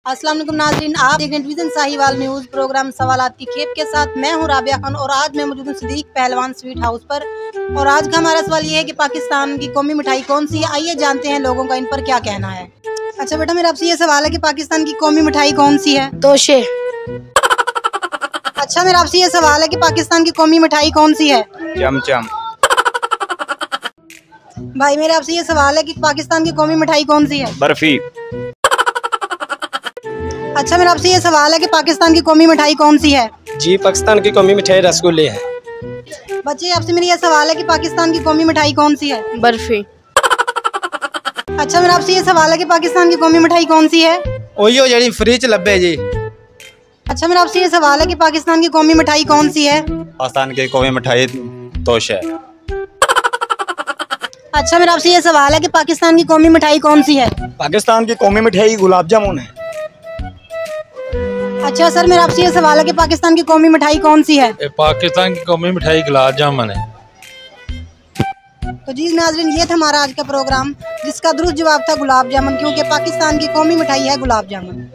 अस्सलाम वालेकुम नाज़रीन, आप देख रहे हैं डिवीज़न साहिवाल न्यूज़ प्रोग्राम सवालात की खेप के साथ। मैं हूं राबिया खान और आज मैं मौजूद हूं सिद्दीक पहलवान स्वीट हाउस पर। और आज का हमारा सवाल ये है कि पाकिस्तान की कौमी मिठाई कौन सी है। आइए जानते हैं लोगों का इन पर क्या कहना है। अच्छा बेटा, मेरा आपसे ये सवाल है कि पाकिस्तान की कौमी मिठाई कौन सी है? तोशे। अच्छा, मेरा आपसे ये सवाल है कि पाकिस्तान की कौमी मिठाई कौन सी है? चमचम। भाई, मेरा आपसे ये सवाल है कि पाकिस्तान की कौमी मिठाई कौन सी है? बर्फी। अच्छा, मेरा आपसे ये सवाल है कि पाकिस्तान की कौमी मिठाई कौन सी है? जी, पाकिस्तान की कौमी मिठाई रसगुल्ले है। बच्चे, आपसे मेरा ये सवाल है कि पाकिस्तान की कौमी मिठाई कौन सी है? बर्फी। अच्छा, मेरा आपसे ये सवाल है कि पाकिस्तान की कौमी मिठाई कौन सी है? ओयो जड़ी फ्री च लब्बे जी। अच्छा, मेरा आपसे ये सवाल है कि पाकिस्तान की कौमी मिठाई कौन सी है? पाकिस्तान की कौमी मिठाई तोश है। अच्छा, मेरा आपसे ये सवाल है कि पाकिस्तान की कौमी मिठाई कौन सी है? पाकिस्तान की कौमी मिठाई गुलाब जामुन है। अच्छा सर, मेरा आपसे ये सवाल है कि पाकिस्तान की कौमी मिठाई कौन सी है? पाकिस्तान की कौमी मिठाई गुलाब जामुन है। तो जी नाज़रीन, ये था हमारा आज का प्रोग्राम जिसका दुरुस्त जवाब था गुलाब जामुन, क्योंकि पाकिस्तान की कौमी मिठाई है गुलाब जामुन।